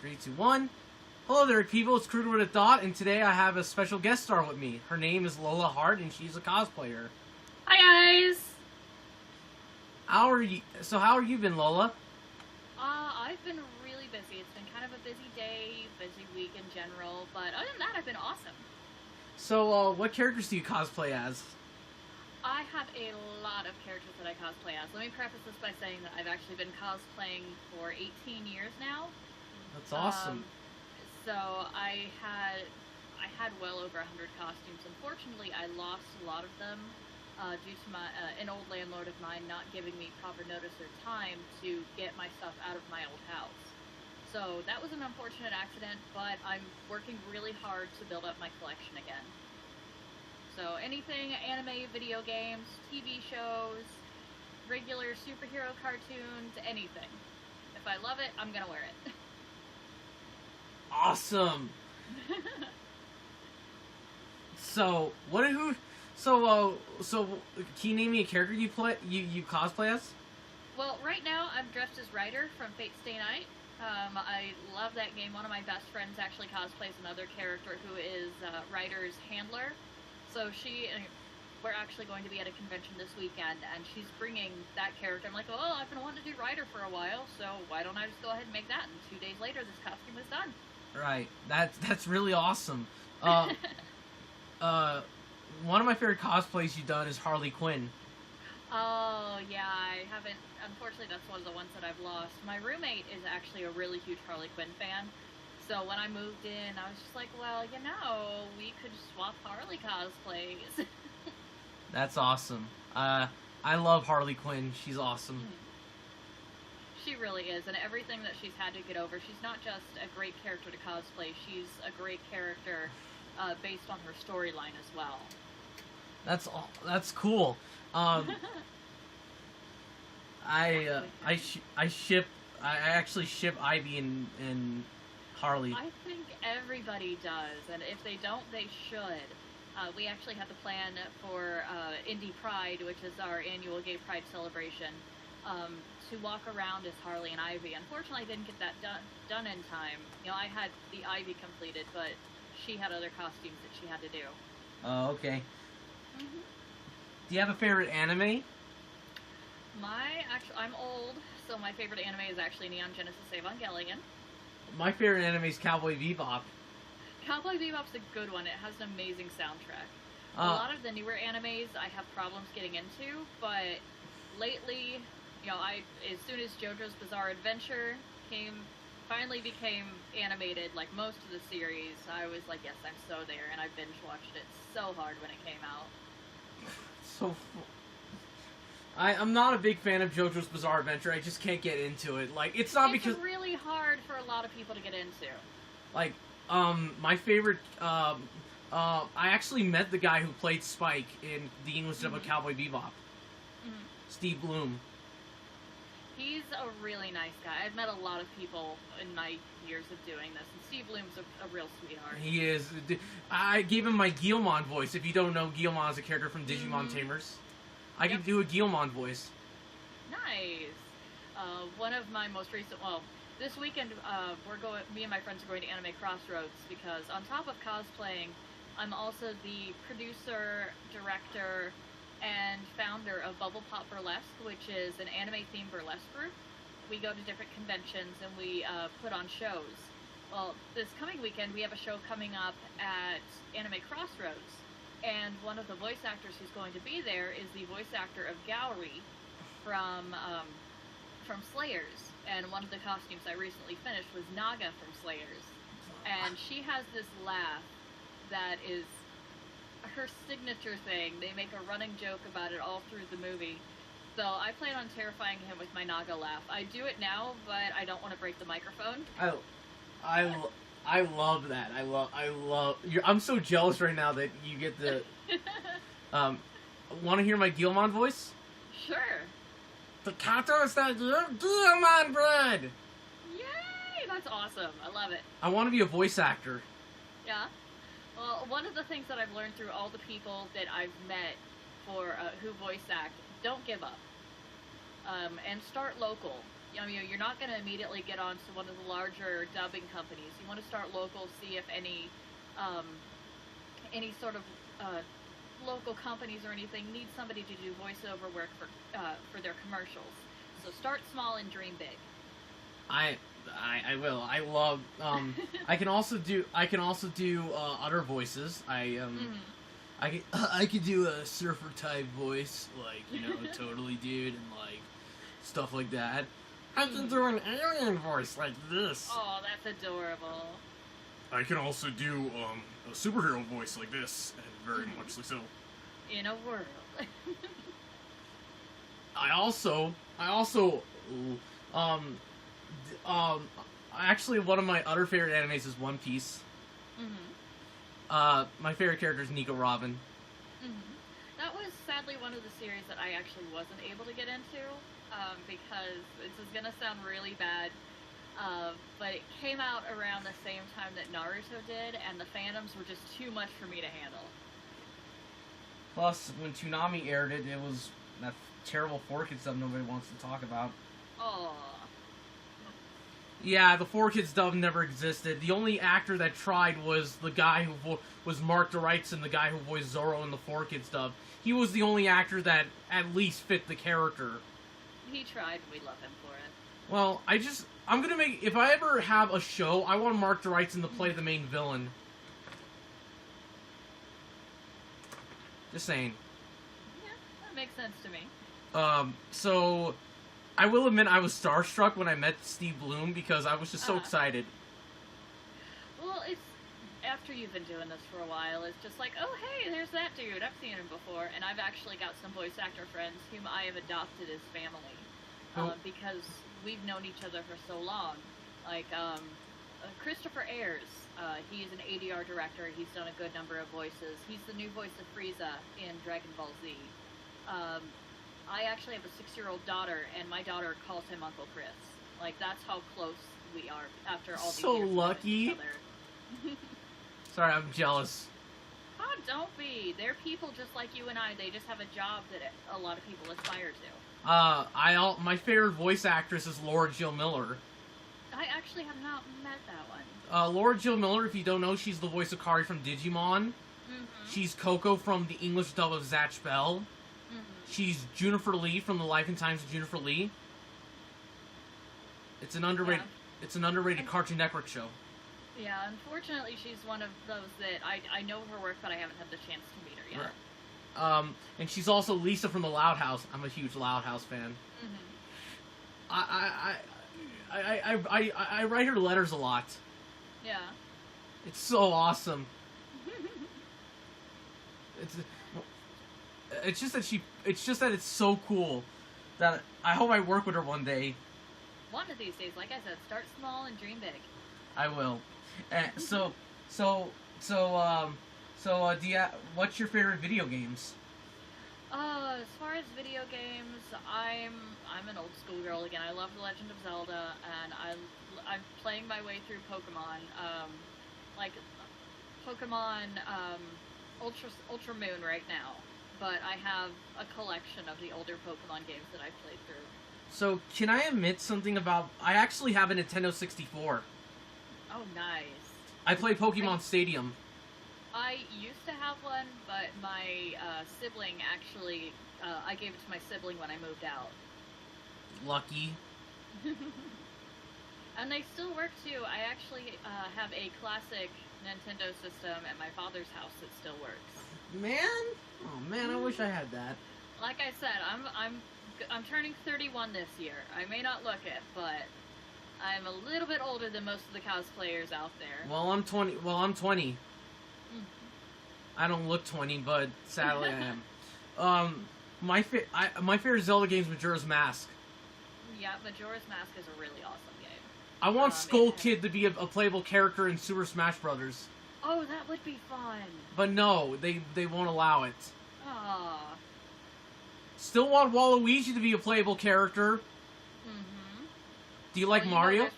3, 2, 1. Hello there, people. It's Krueger with a Dot, and today I have a special guest star with me. Her name is Lola Hart, and she's a cosplayer. Hi, guys. How are you? So, how have you been, Lola? I've been really busy. It's been kind of a busy day, busy week in general, but other than that, I've been awesome. So, what characters do you cosplay as? I have a lot of characters that I cosplay as. Let me preface this by saying that I've actually been cosplaying for 18 years now. That's awesome. So I had well over 100 costumes. Unfortunately, I lost a lot of them due to an old landlord of mine not giving me proper notice or time to get my stuff out of my old house. So that was an unfortunate accident, but I'm working really hard to build up my collection again. So anything anime, video games, TV shows, regular superhero cartoons, anything. If I love it, I'm gonna wear it. Awesome. So, can you name me a character you cosplay as? Well, right now I'm dressed as Ryder from Fate Stay Night. I love that game. One of my best friends actually cosplays another character who is Ryder's handler. So we're actually going to be at a convention this weekend, and she's bringing that character. I'm like, oh, I've been wanting to do Ryder for a while, so why don't I just go ahead and make that? And 2 days later, this costume is done. Right. That's really awesome. One of my favorite cosplays you've done is Harley Quinn. Oh, yeah, I haven't. Unfortunately, that's one of the ones that I've lost. My roommate is actually a really huge Harley Quinn fan. So when I moved in, I was just like, well, we could swap Harley cosplays. That's awesome. I love Harley Quinn. She's awesome. She really is, and everything that she's had to get over, she's not just a great character to cosplay, she's a great character based on her storyline as well. That's cool. I actually ship Ivy and Harley. I think everybody does, and if they don't, they should. We actually had the plan for Indie Pride, which is our annual gay pride celebration, to walk around as Harley and Ivy. Unfortunately, I didn't get that done in time. I had the Ivy completed, but she had other costumes that she had to do. Oh, okay. Do you have a favorite anime? I'm old, so my favorite anime is actually Neon Genesis Evangelion. My favorite anime is Cowboy Bebop. Cowboy Bebop's a good one. It has an amazing soundtrack. A lot of the newer animes I have problems getting into, but lately, as soon as JoJo's Bizarre Adventure finally became animated, like most of the series, I was like, yes, I'm so there, and I binge watched it so hard when it came out. I'm not a big fan of JoJo's Bizarre Adventure. I just can't get into it. It's really hard for a lot of people to get into. My favorite, I actually met the guy who played Spike in the English dub of Cowboy Bebop. Steve Bloom. He's a really nice guy. I've met a lot of people in my years of doing this, and Steve Bloom's a real sweetheart. He is. I gave him my Guilmon voice. If you don't know, Guilmon is a character from Digimon Tamers. I can do a Guilmon voice. Nice. One of my most recent, this weekend, me and my friends are going to Anime Crossroads because on top of cosplaying, I'm also the producer, director, and founder of Bubble Pop Burlesque, which is an anime-themed burlesque group. We go to different conventions and we put on shows. Well, this coming weekend, we have a show coming up at Anime Crossroads, and one of the voice actors who's going to be there is the voice actor of Gowry from Slayers, and one of the costumes I recently finished was Naga from Slayers, and she has this laugh that is her signature thing. They make a running joke about it all through the movie, so I plan on terrifying him with my Naga laugh. I do it now, but I don't want to break the microphone. I love that. I'm so jealous right now that you get the. Want to hear my Guilmon voice? Sure. The kato is that Guilmon bread. Yay! That's awesome. I love it. I want to be a voice actor. Yeah. Well, one of the things that I've learned through all the people that I've met who voice act, don't give up. And start local. you're not going to immediately get onto one of the larger dubbing companies. You want to start local, see if any sort of local companies or anything need somebody to do voiceover work for their commercials. So start small and dream big. I will. I love. I can also do other voices. I could do a surfer type voice, like, you know, totally dude, and like stuff like that. I can do an alien voice like this. Oh, that's adorable. I can also do a superhero voice like this, and very much so. In a world. Actually, one of my other favorite animes is One Piece. My favorite character is Nico Robin. That was sadly one of the series that I actually wasn't able to get into, because this is gonna sound really bad, but it came out around the same time that Naruto did, and the fandoms were just too much for me to handle. Plus, when Toonami aired it, it was that terrible 4Kids dub nobody wants to talk about. Oh. Yeah, the 4Kids dub never existed. The only actor that tried was the guy who was Mark Doritzen, the guy who voiced Zoro in the 4Kids dub. He was the only actor that at least fit the character. He tried. We love him for it. Well, I'm gonna make, if I ever have a show, I want Mark Doritzen to play the main villain. Just saying. Yeah, that makes sense to me. So, I will admit I was starstruck when I met Steve Bloom because I was just so excited. Well, it's, after you've been doing this for a while, it's just like, oh hey, there's that dude, I've seen him before, and I've actually got some voice actor friends whom I have adopted as family, because we've known each other for so long. Like, Christopher Ayers, he's an ADR director, he's done a good number of voices. He's the new voice of Frieza in Dragon Ball Z. I actually have a 6-year-old daughter, and my daughter calls him Uncle Chris. Like, that's how close we are after all these so years. Lucky. Sorry, I'm jealous. Oh, don't be. They're people just like you and I. They just have a job that a lot of people aspire to. My favorite voice actress is Laura Jill Miller. I actually have not met that one. Laura Jill Miller, if you don't know, she's the voice of Kari from Digimon. She's Coco from the English dub of Zatch Bell. She's Juniper Lee from The Life and Times of Juniper Lee. It's an underrated Cartoon Network show. Yeah, unfortunately, she's one of those that I know her work, but I haven't had the chance to meet her yet. Right. And she's also Lisa from The Loud House. I'm a huge Loud House fan. I write her letters a lot. Yeah. It's so awesome. It's just that it's so cool that I hope I work with her one day. One of these days, like I said, start small and dream big. I will. What's your favorite video games? As far as video games, I'm an old school girl again. I love The Legend of Zelda, and I'm playing my way through Pokemon. Like Pokemon Ultra Moon right now. But I have a collection of the older Pokemon games that I've played through. So, can I admit something about... I actually have a Nintendo 64. Oh, nice. I play Pokemon Stadium. I used to have one, but my sibling actually... I gave it to my sibling when I moved out. Lucky. And they still work, too. I actually have a classic Nintendo system at my father's house that still works. Man? Oh man, I wish I had that. Like I said, I'm turning 31 this year. I may not look it, but I'm a little bit older than most of the cosplayers out there. Well, I'm 20. I don't look 20, but sadly I am. My favorite Zelda game is Majora's Mask. Yeah, Majora's Mask is a really awesome game. I want Skull Kid to be a playable character in Super Smash Brothers. Oh, that would be fun. But no, they won't allow it. Aww. Still want Waluigi to be a playable character. Do you like Mario?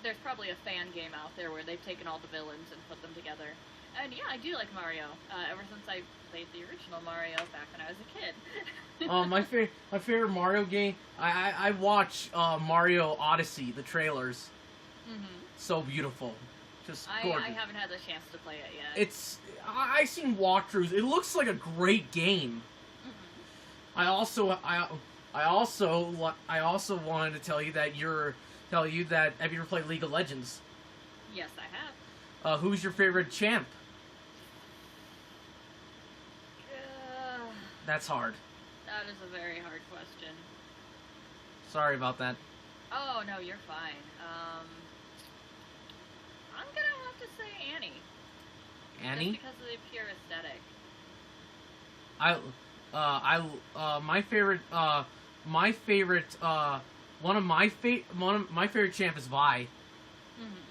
There's probably a fan game out there where they've taken all the villains and put them together. And yeah, I do like Mario. Ever since I played the original Mario back when I was a kid. My favorite Mario game. I watch Mario Odyssey, the trailers. Mm-hmm. So beautiful, just gorgeous. I haven't had the chance to play it yet. I've seen walkthroughs. It looks like a great game. Mm-hmm. I also wanted to tell you that have you ever played League of Legends? Yes, I have. Who's your favorite champ? That's hard. That is a very hard question. Sorry about that. Oh, no, you're fine. I'm gonna have to say Annie. Annie? Just because of the pure aesthetic. One of my favorite champ is Vi. Mm-hmm.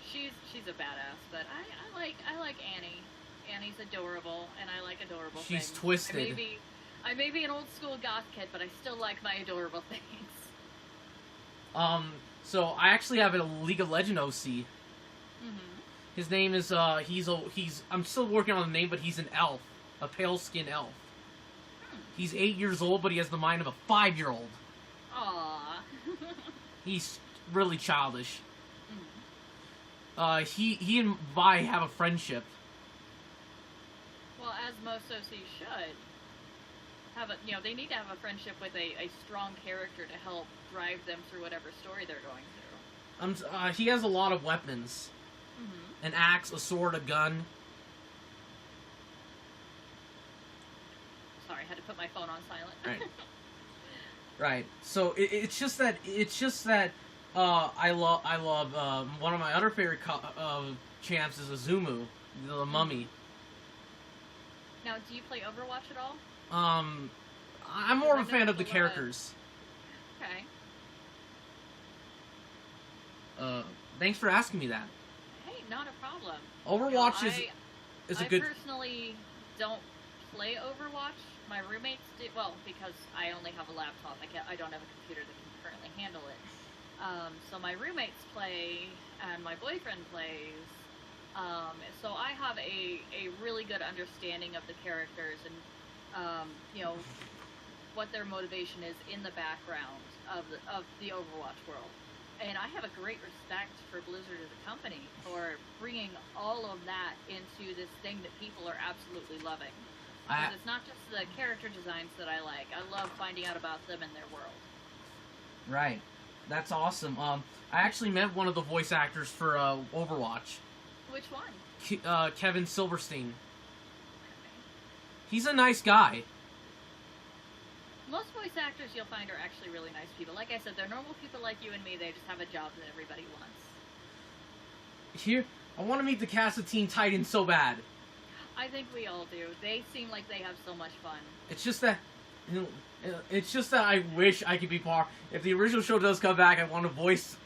She's a badass, but I like Annie. Annie's adorable, and I like adorable things. She's twisted. I may be an old school goth kid, but I still like my adorable things. So I actually have a League of Legends OC. Mm-hmm. His name is I'm still working on the name, but he's an elf, a pale skinned elf. He's 8 years old, but he has the mind of a 5-year-old. Aww. He's really childish. Mm-hmm. He and Vi have a friendship. Well, as most OCs should. They need to have a friendship with a strong character to help drive them through whatever story they're going through. He has a lot of weapons. Mm-hmm. An axe, a sword, a gun. Sorry, I had to put my phone on silent. Right. Right. So it's just that I love one of my other favorite champs is Azumu, the mummy. Now, do you play Overwatch at all? I'm more of a fan of the characters. Okay. Thanks for asking me that. Hey, not a problem. Overwatch is a good... I personally don't play Overwatch. My roommates do, well, because I only have a laptop. I don't have a computer that can currently handle it. So my roommates play, and my boyfriend plays. So I have a really good understanding of the characters and, what their motivation is in the background of the Overwatch world. And I have a great respect for Blizzard as a company for bringing all of that into this thing that people are absolutely loving. Because it's not just the character designs that I like. I love finding out about them and their world. Right. That's awesome. I actually met one of the voice actors for Overwatch. Which one? Kevin Silverstein. Okay. He's a nice guy. Most voice actors you'll find are actually really nice people. Like I said, they're normal people like you and me. They just have a job that everybody wants. Here, I want to meet the cast of Teen Titans so bad. I think we all do. They seem like they have so much fun. It's just that I wish I could be part. If the original show does come back, I want to voice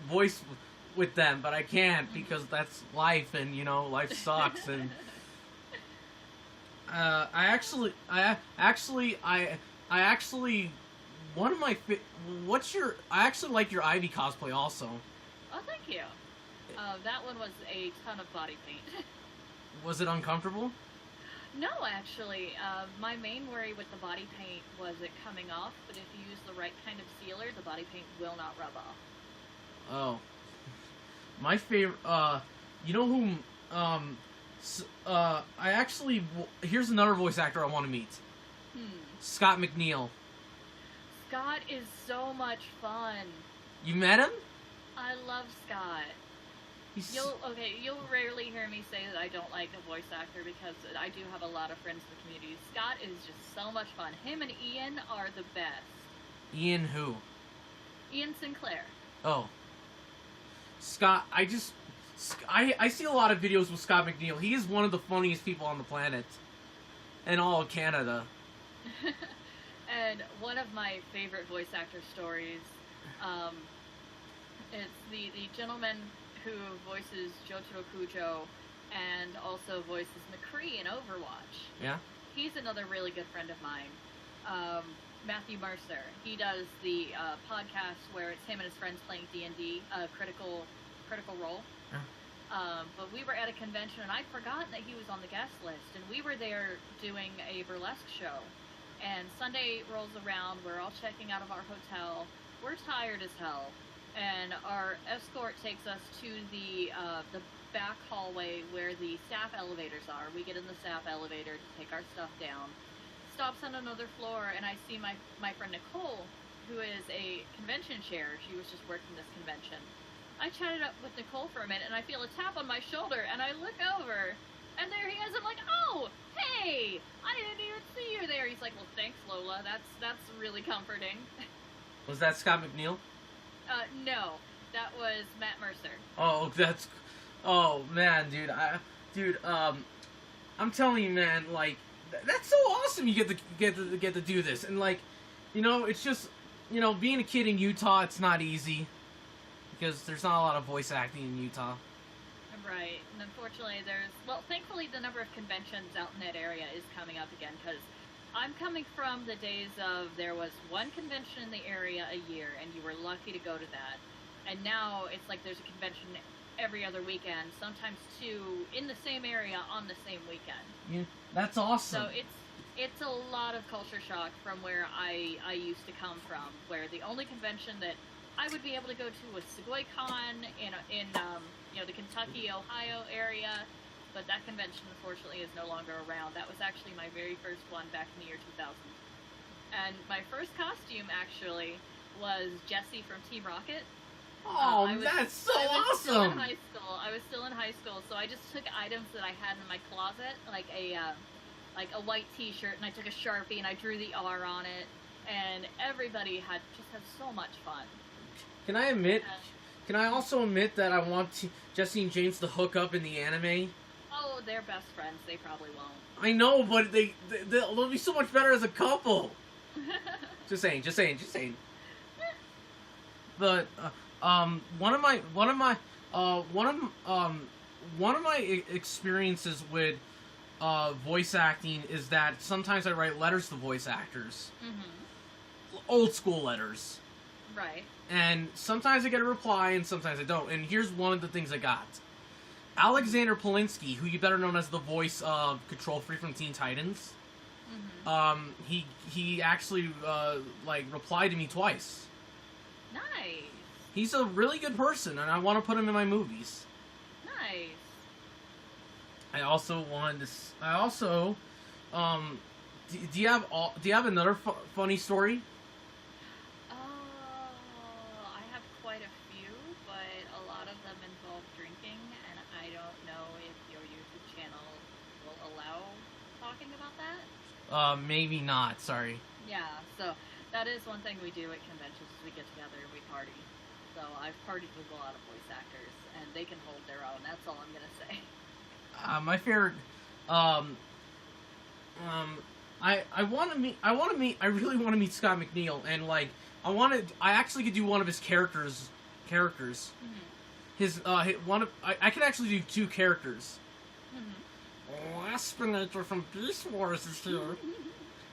with them, but I can't because that's life, and life sucks. And I actually like your Ivy cosplay also. Oh, thank you. That one was a ton of body paint. Was it uncomfortable? No, actually. My main worry with the body paint was it coming off, but if you use the right kind of sealer, the body paint will not rub off. Oh. My favorite, here's another voice actor I want to meet. Scott McNeil. Scott is so much fun. You met him? I love Scott. You'll rarely hear me say that I don't like a voice actor because I do have a lot of friends in the community. Scott is just so much fun. Him and Ian are the best. Ian who? Ian Sinclair. Oh. Scott, I see a lot of videos with Scott McNeil. He is one of the funniest people on the planet. And all of Canada. And one of my favorite voice actor stories, it's the gentleman who voices Jotaro Kujo and also voices McCree in Overwatch. Yeah? He's another really good friend of mine. Matthew Mercer. He does the podcast where it's him and his friends playing D&D, Critical Role. Yeah. But we were at a convention, and I'd forgotten that he was on the guest list, and we were there doing a burlesque show. And Sunday rolls around, we're all checking out of our hotel, we're tired as hell, and our escort takes us to the back hallway where the staff elevators are. We get in the staff elevator to take our stuff down. Stops on another floor, and I see my friend Nicole, who is a convention chair. She was just working this convention. I chatted up with Nicole for a minute, and I feel a tap on my shoulder, and I look over, and there he is. I'm like, oh, hey, I didn't even see you there. He's like, well, thanks, Lola. That's really comforting. Was that Scott McNeil? No, that was Matt Mercer. Oh, oh man, dude, I'm telling you, man, like, that's so awesome. You get to do this, and like, you know, it's just, you know, being a kid in Utah, it's not easy because there's not a lot of voice acting in Utah. Right, and unfortunately thankfully the number of conventions out in that area is coming up again, because I'm coming from the days of there was one convention in the area a year, and you were lucky to go to that, and now it's like there's a convention every other weekend, sometimes two in the same area on the same weekend. Yeah, that's awesome. So it's a lot of culture shock from where I used to come from, where the only convention that I would be able to go to was SegoyCon in you know, the Kentucky, Ohio area, but that convention unfortunately is no longer around. That was actually my very first one back in the year 2000. And my first costume actually was Jessie from Team Rocket. Oh, that's so awesome! Still in high school. I was still in high school, so I just took items that I had in my closet, like a white T-shirt, and I took a Sharpie and I drew the R on it, and everybody had so much fun. Can I also admit that I want Jesse and James to hook up in the anime? Oh, they're best friends. They probably won't. I know, but they'll be so much better as a couple. Just saying. But one of my experiences with voice acting is that sometimes I write letters to voice actors, old school letters. Right. And sometimes I get a reply, and sometimes I don't. And here's one of the things I got. Alexander Polinsky, who you better known as the voice of Control Free from Teen Titans, he actually replied to me twice. Nice. He's a really good person, and I want to put him in my movies. Nice. Do you have another funny story? I have quite a few, but a lot of them involve drinking, and I don't know if your YouTube channel will allow talking about that. Maybe not, sorry. Yeah, so that is one thing we do at conventions is we get together and we party. So I've partied with a lot of voice actors, and they can hold their own. That's all I'm gonna say. My favorite, I really want to meet Scott McNeil, and like, I actually could do one of his characters. I could actually do two characters. Waspinator from Beast Wars is here.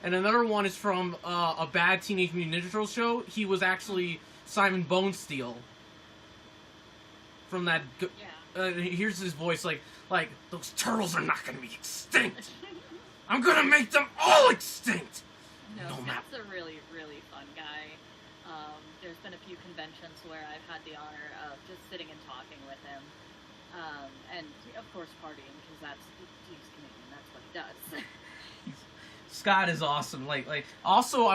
And another one is from a bad Teenage Mutant Ninja Turtles show. He was actually Simon Bonesteel. From that... here's his voice, like, those turtles are not going to be extinct! I'm going to make them all extinct! No, Scott's a really, really fun guy. There's been a few conventions where I've had the honor of just sitting and talking with him. And, of course, partying, because he's Canadian, that's what he does. Scott is awesome. Also,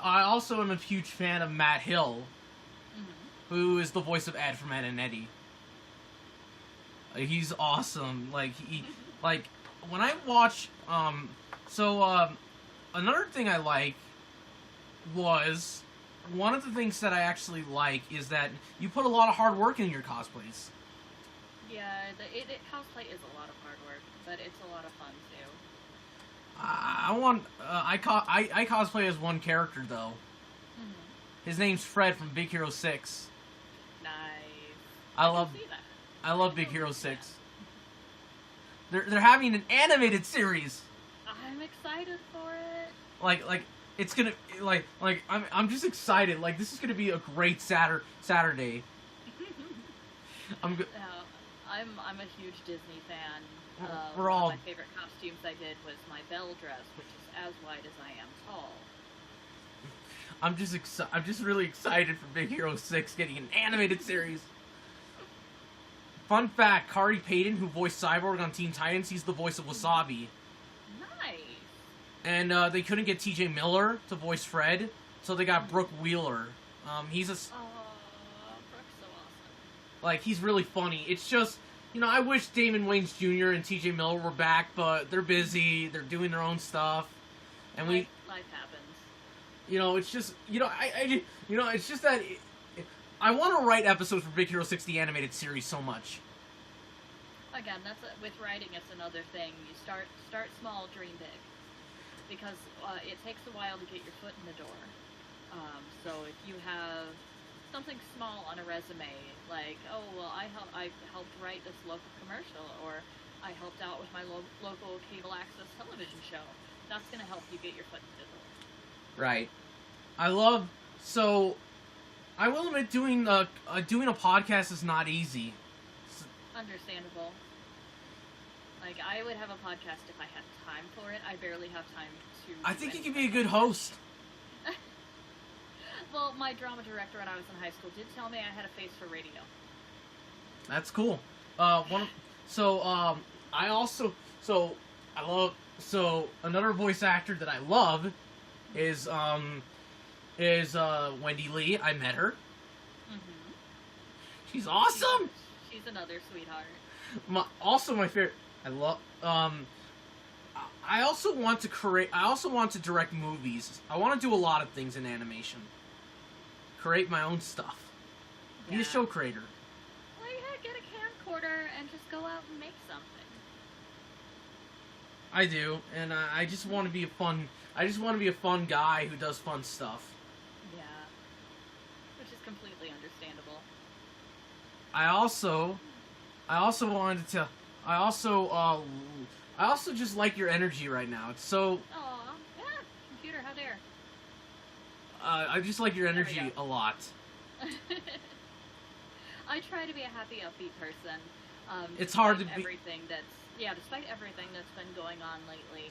I also am a huge fan of Matt Hill, who is the voice of Ed from Ed and Eddie. He's awesome. When I watch, another thing I like was, one of the things that I actually like is that you put a lot of hard work in your cosplays. Yeah, cosplay is a lot of hard work, but it's a lot of fun too. I cosplay as one character though. His name's Fred from Big Hero 6. Nice. I love Big Hero 6. They're having an animated series. I'm excited for it. It's gonna I'm just excited. Like, this is gonna be a great Saturday. I'm a huge Disney fan. We're One all. of my favorite costumes I did was my Belle dress, which is as wide as I am tall. I'm just really excited for Big Hero 6 getting an animated series. Fun fact, Kari Payton, who voiced Cyborg on Teen Titans, he's the voice of Wasabi. Nice. And they couldn't get TJ Miller to voice Fred, so they got Brooke Wheeler. He's a... Oh, Brooke's so awesome. Like, he's really funny. It's just, I wish Damon Wayans Jr. and TJ Miller were back, but they're busy, they're doing their own stuff. And Life happens. It's just, it's just that I want to write episodes for Big Hero 6, the animated series, so much. Again, with writing, it's another thing. You start small, dream big, because it takes a while to get your foot in the door. So if you have something small on a resume, like, oh well, I helped write this local commercial, or I helped out with my local cable access television show, that's going to help you get your foot in the door. Right. I will admit, doing a podcast is not easy. Understandable. Like, I would have a podcast if I had time for it. I barely have time to... I think you could be a good host. Well, my drama director when I was in high school did tell me I had a face for radio. That's cool. Another voice actor that I love is Wendy Lee. I met her. Mm-hmm. She's awesome. She's another sweetheart. My favorite. I also want to direct movies. I want to do a lot of things in animation. Create my own stuff. Be a show creator. Well, yeah, get a camcorder and just go out and make something. I do, and I just want to be a fun guy who does fun stuff. Yeah, which is completely understandable. I also just like your energy right now. It's so. Aw, yeah, computer, how dare. I just like your energy a lot. I try to be a happy, upbeat person. It's hard to be. Despite everything that's been going on lately,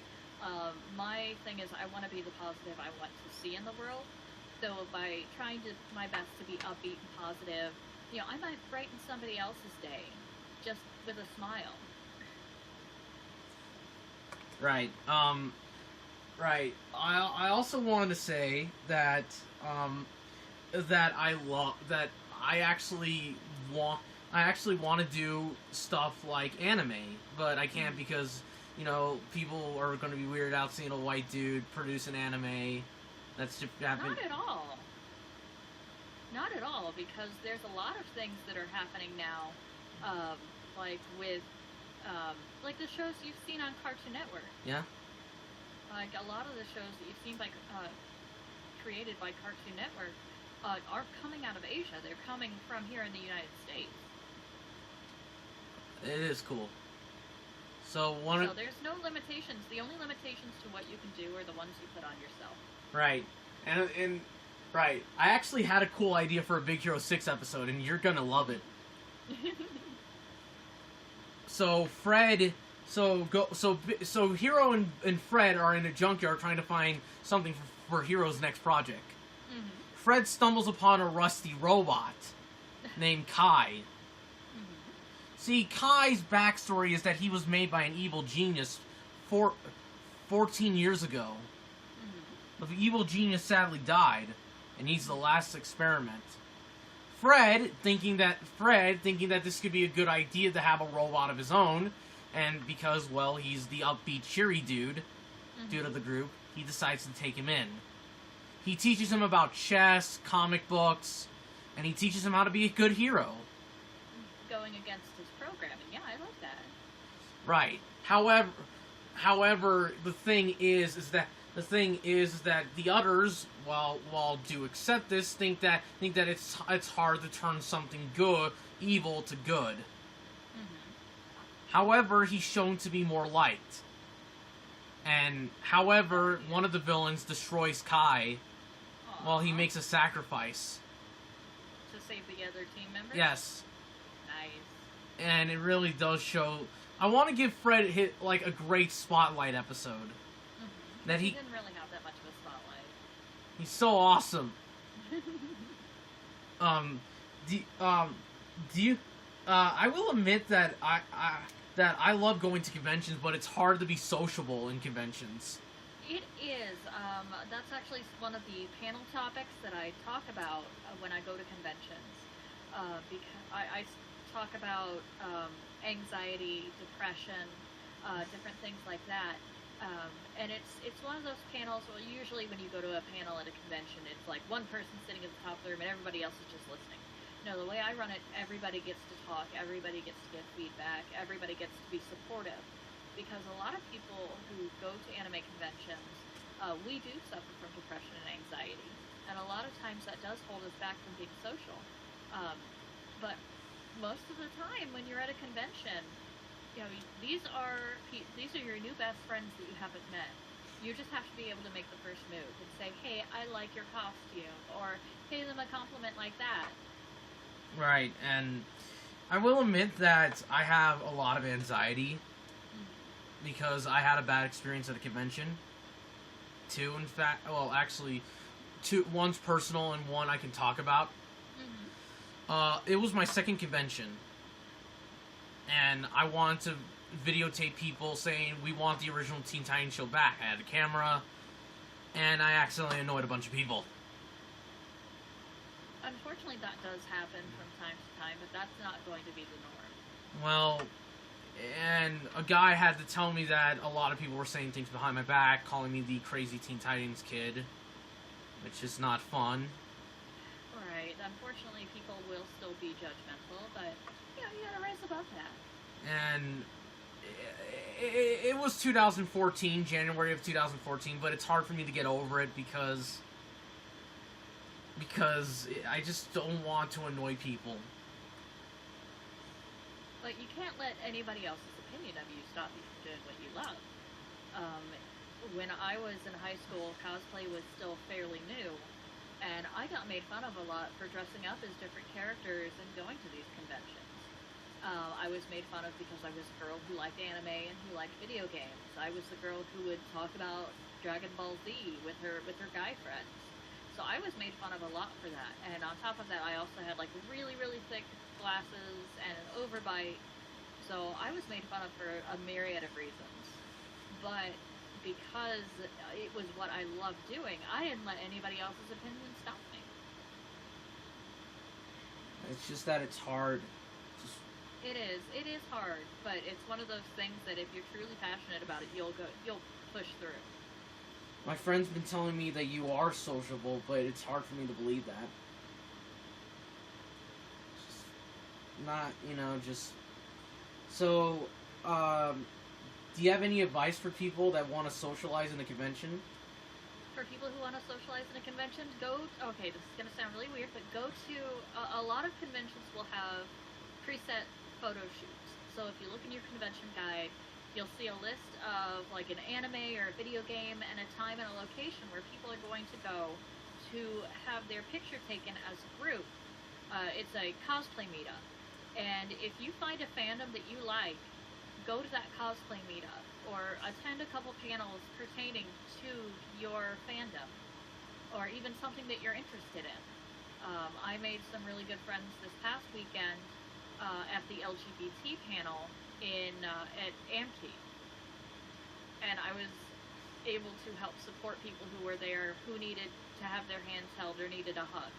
my thing is I want to be the positive I want to see in the world. So by trying my best to be upbeat and positive, I might brighten somebody else's day, just with a smile. Right. Right. I also wanted to say that I actually want to do stuff like anime, but I can't because people are going to be weirded out seeing a white dude produce an anime. That's just happening. Not at all, because there's a lot of things that are happening now, like with like the shows you've seen on Cartoon Network. Yeah. Like a lot of the shows that you've seen created by Cartoon Network are coming out of Asia. They're coming from here in the United States. It is cool. So there's no limitations. The only limitations to what you can do are the ones you put on yourself. Right. And right. I actually had a cool idea for a Big Hero 6 episode, and you're gonna love it. So Hero and Fred are in a junkyard trying to find something for Hero's next project. Mm-hmm. Fred stumbles upon a rusty robot named Kai. Mm-hmm. See, Kai's backstory is that he was made by an evil genius 14 years ago. Mm-hmm. But the evil genius sadly died, and he's the last experiment. Fred, thinking that this could be a good idea to have a robot of his own, and because, well, he's the upbeat, cheery dude of the group, he decides to take him in. He teaches him about chess, comic books, and he teaches him how to be a good hero. Going against his programming, yeah, I like that. Right. However, the thing is that the others, while do accept this, think that it's hard to turn something evil to good. Mm-hmm. However, he's shown to be more liked. And however, one of the villains destroys Kai while he makes a sacrifice. To save the other team members? Yes. Nice. and it really does show. I want to give Fred a great spotlight episode. Mm-hmm. That he didn't really have that much of a spotlight. He's so awesome. Do you? I will admit that I love going to conventions, but it's hard to be sociable in conventions. It is. That's actually one of the panel topics that I talk about when I go to conventions. Because I talk about anxiety, depression, different things like that. And it's one of those panels. Well, usually when you go to a panel at a convention, it's like one person sitting at the top of the room and everybody else is just listening. No, the way I run it, everybody gets to talk, everybody gets to give feedback, everybody gets to be supportive. Because a lot of people who go to anime conventions, we do suffer from depression and anxiety. And a lot of times that does hold us back from being social. But most of the time when you're at a convention, you know, these are your new best friends that you haven't met. You just have to be able to make the first move and say, hey, I like your costume, or pay them a compliment like that. Right, and I will admit that I have a lot of anxiety because I had a bad experience at a convention. Two, in fact, well, actually, two. One's personal and one I can talk about. It was my second convention, and I wanted to videotape people saying we want the original Teen Titans show back. I had a camera, and I accidentally annoyed a bunch of people. Unfortunately, that does happen from time to time, but that's not going to be the norm. Well, and a guy had to tell me that a lot of people were saying things behind my back, calling me the crazy Teen Titans kid, which is not fun. Right. Unfortunately, people will still be judgmental, but you gotta rise above that. And it was 2014, January of 2014, but it's hard for me to get over it because I just don't want to annoy people. But you can't let anybody else's opinion of you stop you from doing what you love. When I was in high school, cosplay was still fairly new, and I got made fun of a lot for dressing up as different characters and going to these conventions. I was made fun of because I was a girl who liked anime and who liked video games. I was the girl who would talk about Dragon Ball Z with her guy friends. So I was made fun of a lot for that. And on top of that, I also had like really, really thick glasses and an overbite. So I was made fun of for a myriad of reasons. But because it was what I loved doing, I didn't let anybody else's opinion stop me. It's just that it's hard. It is hard, but it's one of those things that if you're truly passionate about it, you'll push through. My friend's been telling me that you are sociable, but it's hard for me to believe that. Just not, just... So, do you have any advice for people that want to socialize in a convention? For people who want to socialize in a convention, okay, this is going to sound really weird, but go to... a lot of conventions will have preset photo shoots. So if you look in your convention guide, you'll see a list of like an anime or a video game and a time and a location where people are going to go to have their picture taken as a group. It's a cosplay meetup. And if you find a fandom that you like, go to that cosplay meetup or attend a couple panels pertaining to your fandom or even something that you're interested in. I made some really good friends this past weekend at the LGBT panel at AMT, and I was able to help support people who were there who needed to have their hands held or needed a hug.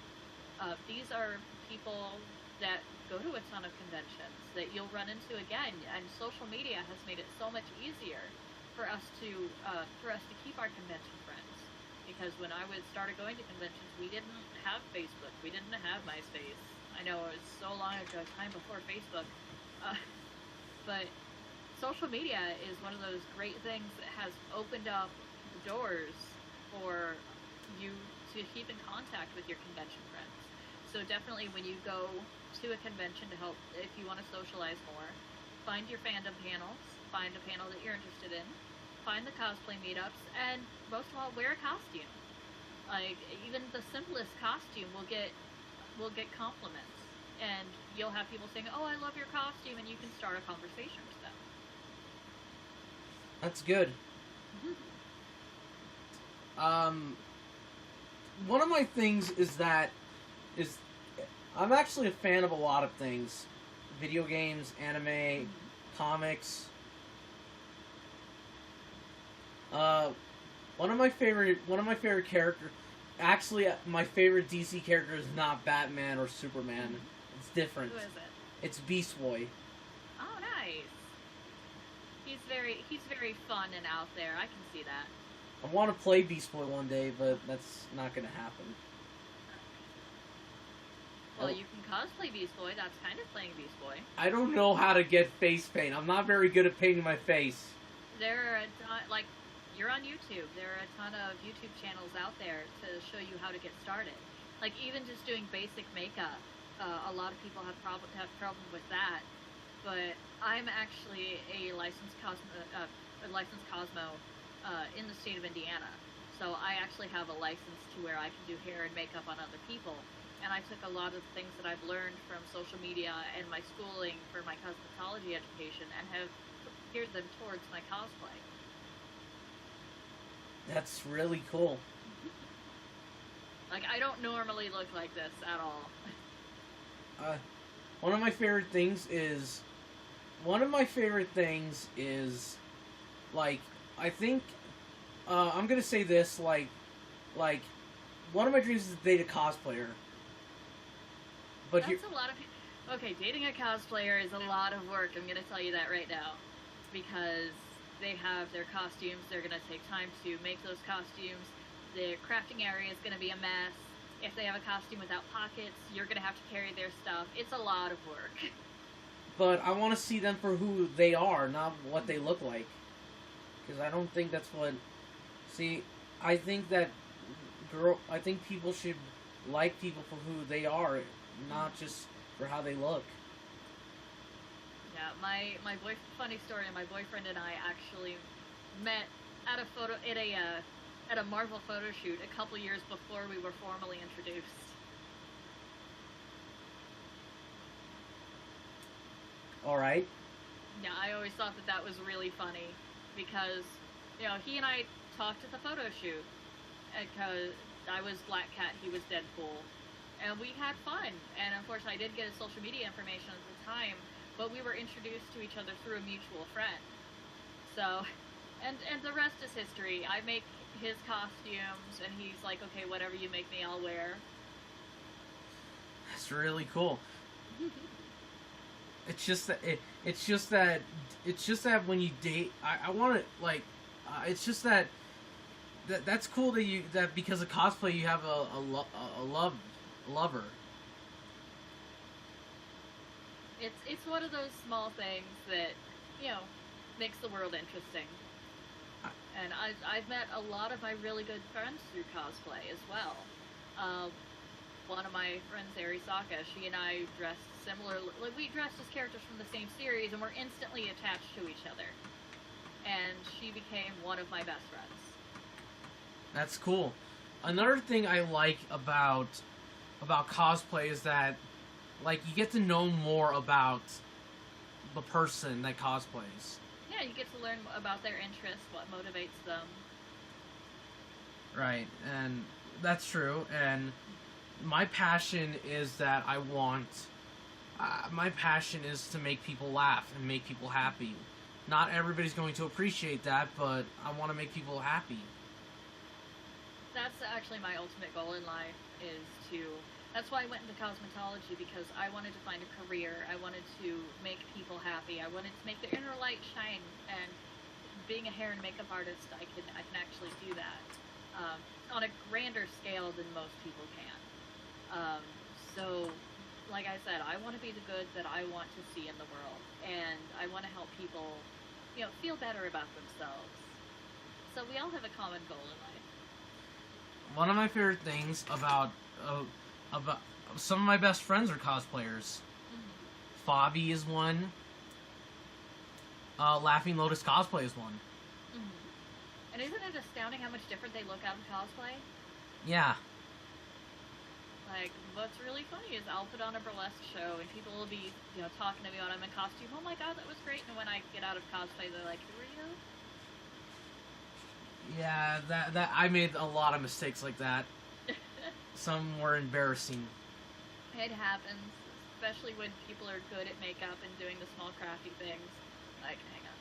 These are people that go to a ton of conventions that you'll run into again, and social media has made it so much easier for us to keep our convention friends. Because when I started going to conventions, we didn't have Facebook, we didn't have MySpace. I know it was so long ago, time before Facebook. But social media is one of those great things that has opened up doors for you to keep in contact with your convention friends. So definitely when you go to a convention to help, if you want to socialize more, find your fandom panels, find a panel that you're interested in, find the cosplay meetups, and most of all, wear a costume. Like, even the simplest costume will get compliments. and you'll have people saying, "Oh, I love your costume," and you can start a conversation with them. That's good. One of my things is I'm actually a fan of a lot of things: video games, anime, comics. One of my favorite characters. Actually, my favorite DC character is not Batman or Superman. It's different. Who is it? It's Beast Boy. Oh, nice. He's very fun and out there. I can see that. I want to play Beast Boy one day, but that's not going to happen. Well, you can cosplay Beast Boy. That's kind of playing Beast Boy. I don't know how to get face paint. I'm not very good at painting my face. There are a ton, like, you're on YouTube. There are a ton of YouTube channels out there to show you how to get started. Like, even just doing basic makeup. A lot of people have problem with that. But I'm actually a licensed Cosmo in the state of Indiana. So I actually have a license to where I can do hair and makeup on other people. And I took a lot of things that I've learned from social media and my schooling for my cosmetology education and have geared them towards my cosplay. That's really cool. Like, I don't normally look like this at all. One of my favorite things is, like, I think, I'm gonna say this, like, one of my dreams is to date a cosplayer. But That's a lot of people. Okay, dating a cosplayer is a lot of work, I'm gonna tell you that right now. Because they have their costumes, they're gonna take time to make those costumes, the crafting area is gonna be a mess. If they have a costume without pockets, you're gonna have to carry their stuff. It's a lot of work. But I want to see them for who they are, not what they look like. Because I don't think that's what... See, I think that I think people should like people for who they are, not just for how they look. Yeah, my funny story, my boyfriend and I actually met at a Marvel photo shoot a couple years before we were formally introduced. All right. Yeah, I always thought that was really funny because, you know, he and I talked at the photo shoot because I was Black Cat, he was Deadpool, and we had fun. And unfortunately, I did get his social media information at the time, but we were introduced to each other through a mutual friend. So, and the rest is history. I make his costumes, and he's like, okay, whatever you make me, I'll wear. That's really cool. It's just that when you date, I want to, like, it's just that's cool that because of cosplay you have a lover. It's one of those small things that, you know, makes the world interesting. And I've met a lot of my really good friends through cosplay as well. One of my friends, Arisaka, she and I dressed similar. Like, we dressed as characters from the same series, and we're instantly attached to each other. And she became one of my best friends. That's cool. Another thing I like about cosplay is that, like, you get to know more about the person that cosplays. Yeah, you get to learn about their interests, what motivates them. Right, and that's true. And my passion is that my passion is to make people laugh and make people happy. Not everybody's going to appreciate that, but I want to make people happy. That's actually my ultimate goal in life, that's why I went into cosmetology, because I wanted to find a career. I wanted to make people happy. I wanted to make their inner light shine, and being a hair and makeup artist, I can actually do that on a grander scale than most people can. So, like I said, I want to be the good that I want to see in the world, and I want to help people, you know, feel better about themselves. So we all have a common goal in life. One of my favorite things about some of my best friends are cosplayers. Mm-hmm. Fabi is one. Laughing Lotus Cosplay is one. Mm-hmm. And isn't it astounding how much different they look out in cosplay? Yeah. like, what's really funny is I'll put on a burlesque show and people will be, talking to me when I'm in costume. Oh my god, that was great. And when I get out of cosplay, they're like, who are you? Yeah, that I made a lot of mistakes like that. Some were embarrassing. It happens, especially when people are good at makeup and doing the small crafty things. Like, hang on,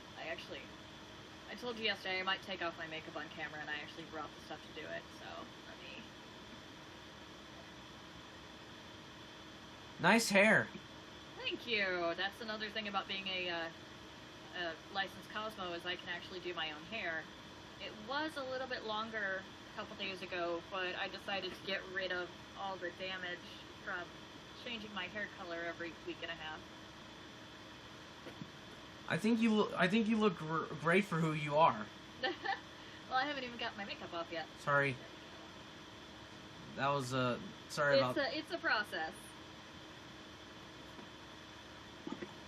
I told you yesterday I might take off my makeup on camera, and I actually brought the stuff to do it, so let me... Nice hair. Thank you! That's another thing about being a licensed Cosmo, is I can actually do my own hair. It was a little bit longer a couple days ago, but I decided to get rid of all the damage from changing my hair color every week and a half. I think you look great for who you are. Well, I haven't even got my makeup off yet. Sorry. That was sorry about. It's a process.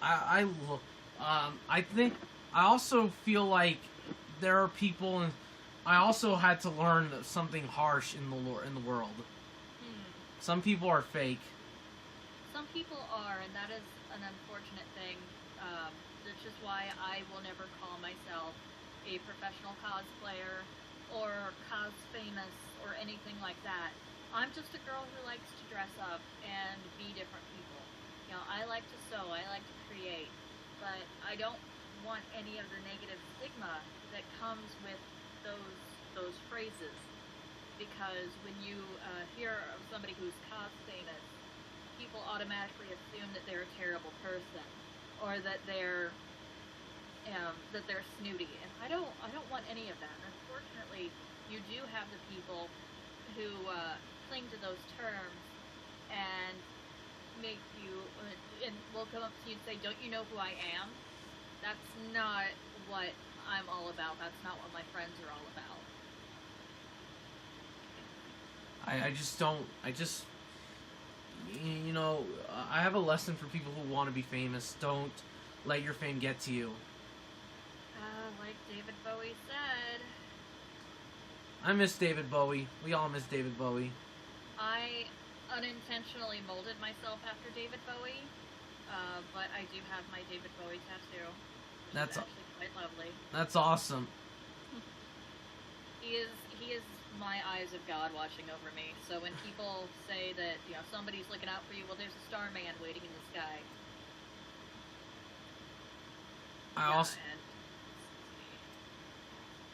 I look. I think I also feel like there are people, and I also had to learn something harsh in the world. Some people are fake. Some people are, and that is an unfortunate thing. Which is why I will never call myself a professional cosplayer or cos famous or anything like that. I'm just a girl who likes to dress up and be different people. I like to sew, I like to create, but I don't want any of the negative stigma that comes with those phrases. Because when you hear of somebody who's cos famous, people automatically assume that they're a terrible person, or that they're snooty, and I don't want any of that. Unfortunately, you do have the people who cling to those terms and make you and will come up to you and say, "Don't you know who I am?" That's not what I'm all about. That's not what my friends are all about. I just don't. I have a lesson for people who want to be famous. Don't let your fame get to you. Like David Bowie said. I miss David Bowie. We all miss David Bowie. I unintentionally molded myself after David Bowie, but I do have my David Bowie tattoo. Which is actually quite lovely. That's awesome. He is my eyes of God watching over me. So when people say that somebody's looking out for you, well, there's a starman waiting in the sky.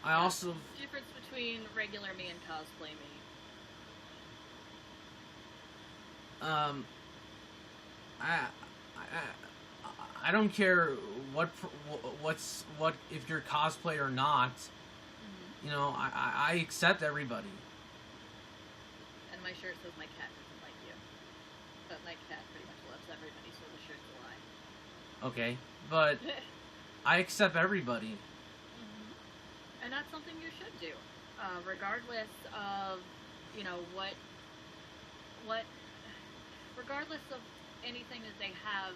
I also difference between regular me and cosplay me. I don't care what if you're cosplay or not. Mm-hmm. I accept everybody. And my shirt says my cat doesn't like you, but my cat pretty much loves everybody, so the shirt's a lie. Okay, but I accept everybody. And that's something you should do, regardless of, regardless of anything that they have,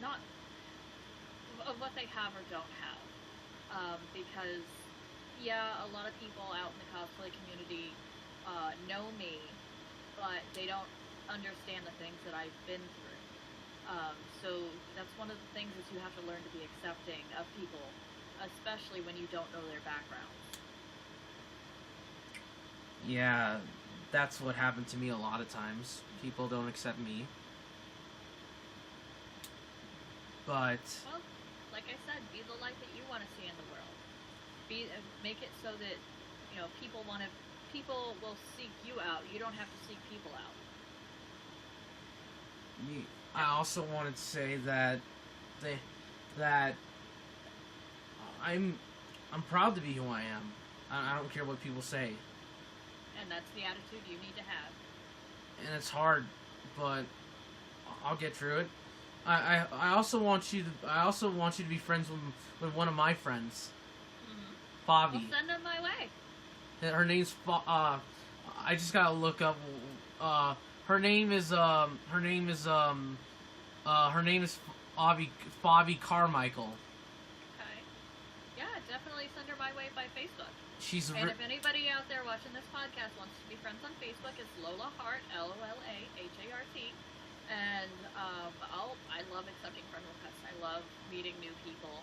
not of what they have or don't have, because, a lot of people out in the cosplay community know me, but they don't understand the things that I've been through. So that's one of the things is you have to learn to be accepting of people, especially when you don't know their background. Yeah, that's what happened to me a lot of times. People don't accept me. But well, like I said, be the light that you want to see in the world. Make it so that people will seek you out. You don't have to seek people out. I also wanted to say that I'm proud to be who I am. I don't care what people say. And that's the attitude you need to have. And it's hard, but I'll get through it. I also want you to be friends with one of my friends, Fabi. Well, send them my way. Her name's I just gotta look up. Her name is Fabi Carmichael. Okay. Yeah, definitely send her my way by Facebook. And if anybody out there watching this podcast wants to be friends on Facebook, it's Lola Hart, LOLAHART. And I love accepting friend requests. I love meeting new people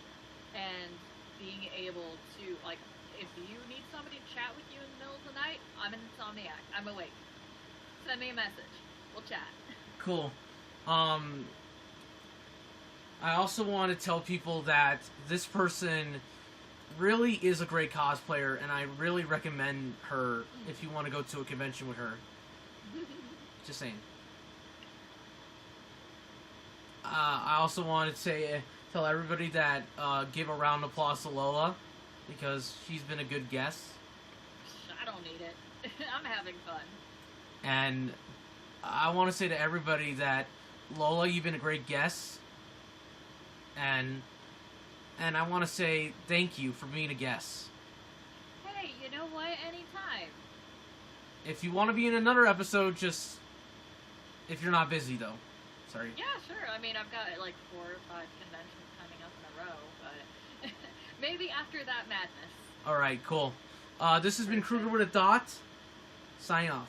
and being able to, like, if you need somebody to chat with you in the middle of the night, I'm an insomniac. I'm awake. Send me a message. We'll chat. Cool. I also want to tell people that this person really is a great cosplayer, and I really recommend her if you want to go to a convention with her. Just saying. I also want to tell everybody that give a round of applause to Lola, because she's been a good guest. I don't need it. I'm having fun. And I want to say to everybody that, Lola, you've been a great guest. And I want to say thank you for being a guest. Hey, you know what? Anytime. If you want to be in another episode, just... if you're not busy, though. Sorry. Yeah, sure. I mean, I've got like 4 or 5 conventions coming up in a row, but maybe after that madness. Alright, cool. This has been Krueger with a Dot. Sign off.